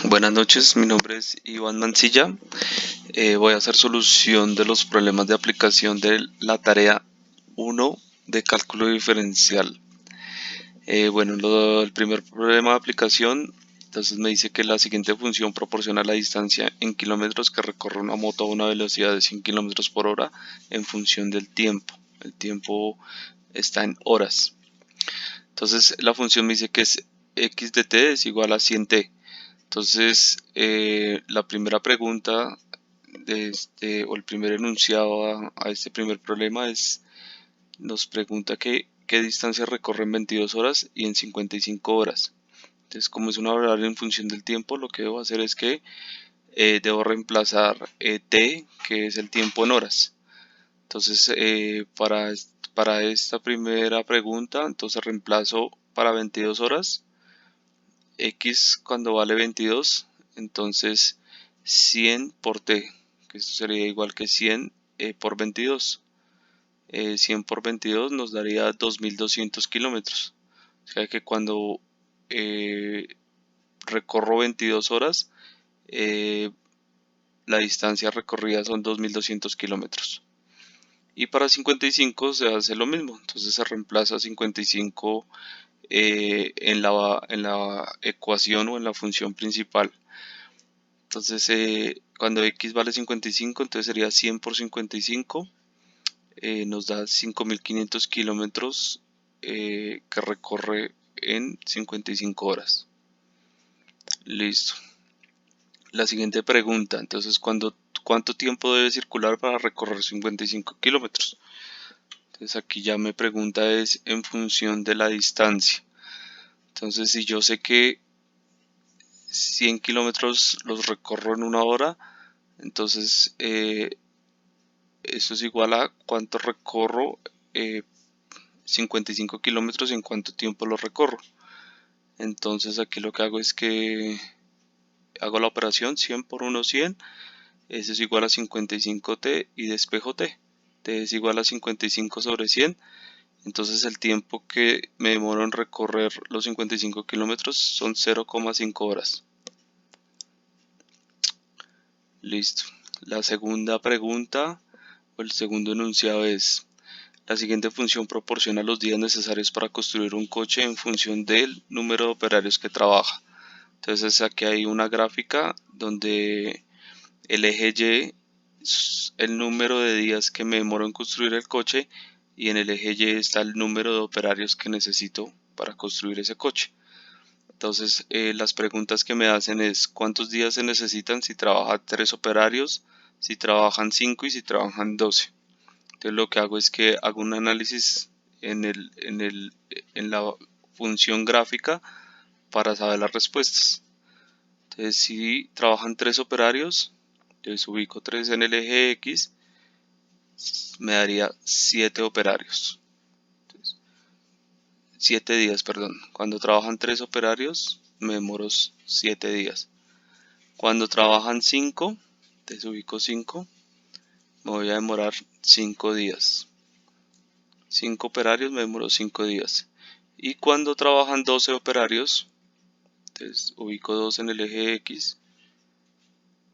Buenas noches, mi nombre es Iván Mancilla. Voy a hacer solución de los problemas de aplicación de la tarea 1 de cálculo diferencial. El primer problema de aplicación, entonces me dice que la siguiente función proporciona la distancia en kilómetros que recorre una moto a una velocidad de 100 kilómetros por hora en función del tiempo. El tiempo está en horas. Entonces la función me dice que es x de t es igual a 100t. Entonces, la primera pregunta o el primer enunciado a este primer problema nos pregunta qué distancia recorre en 22 horas y en 55 horas. Entonces, como es una variable en función del tiempo, lo que debo hacer es que debo reemplazar t, que es el tiempo en horas. Entonces, para esta primera pregunta, entonces reemplazo para 22 horas x cuando vale 22, entonces 100 por t, que esto sería igual que 100 por 22. 100 por 22 nos daría 2200 kilómetros. O sea que cuando eh, recorro 22 horas, eh, la distancia recorrida son 2200 kilómetros. Y para 55 se hace lo mismo, entonces se reemplaza 55 en la ecuación o en la función principal. Entonces, cuando x vale 55, entonces sería 100 por 55, nos da 5500 kilómetros que recorre en 55 horas. Listo. La siguiente pregunta, entonces, ¿cuánto tiempo debe circular para recorrer 55 kilómetros? Entonces, aquí ya me pregunta es en función de la distancia. Entonces, si yo sé que 100 kilómetros los recorro en una hora, entonces eso es igual a cuánto recorro 55 kilómetros y en cuánto tiempo lo recorro. Entonces aquí lo que hago es que hago la operación 100 por 1 100, eso es igual a 55t y despejo t. T es igual a 55 sobre 100, entonces el tiempo que me demoro en recorrer los 55 kilómetros son 0,5 horas. Listo. La segunda pregunta o el segundo enunciado es: la siguiente función proporciona los días necesarios para construir un coche en función del número de operarios que trabaja. Entonces aquí hay una gráfica donde el eje Y es el número de días que me demoro en construir el coche y en el eje Y está el número de operarios que necesito para construir ese coche. Entonces las preguntas que me hacen es cuántos días se necesitan si trabajan 3 operarios, si trabajan 5 y si trabajan 12. Entonces lo que hago es que hago un análisis en la función gráfica para saber las respuestas. Entonces si trabajan 3 operarios, entonces ubico 3 en el eje X, me daría 7 operarios. Entonces, 7 días, perdón. Cuando trabajan 3 operarios, me demoro 7 días. Cuando trabajan 5, entonces ubico 5, me voy a demorar 5 días. 5 operarios me demoró 5 días. Y cuando trabajan 12 operarios, entonces ubico 2 en el eje X,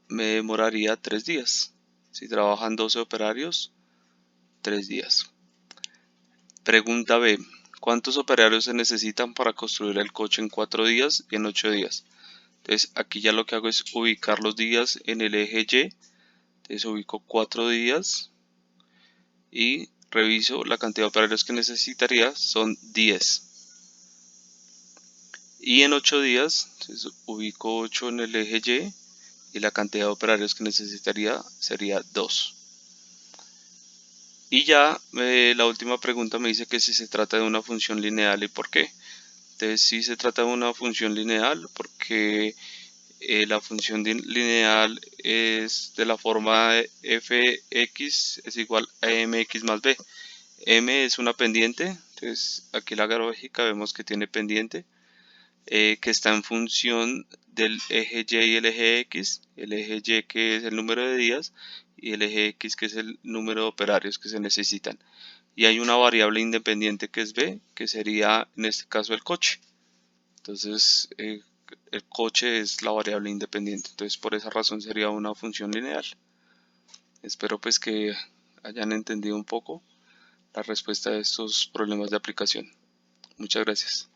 me demoraría 3 días. Si trabajan 12 operarios, 3 días. Pregunta B. ¿Cuántos operarios se necesitan para construir el coche en 4 días y en 8 días? Entonces aquí ya lo que hago es ubicar los días en el eje Y. Entonces ubico 4 días y reviso la cantidad de operarios que necesitaría, son 10. Y en 8 días, entonces ubico 8 en el eje Y la cantidad de operarios que necesitaría sería 2. Y ya la última pregunta me dice que si se trata de una función lineal y por qué. Entonces si se trata de una función lineal porque la función lineal es de la forma fx es igual a mx más b. M es una pendiente, entonces aquí la gráfica vemos que tiene pendiente, que está en función del eje Y y el eje X, el eje Y que es el número de días y el eje X que es el número de operarios que se necesitan. Y hay una variable independiente que es B, que sería en este caso el coche. Entonces el coche es la variable independiente. Entonces por esa razón sería una función lineal. Espero pues que hayan entendido un poco la respuesta de estos problemas de aplicación. Muchas gracias.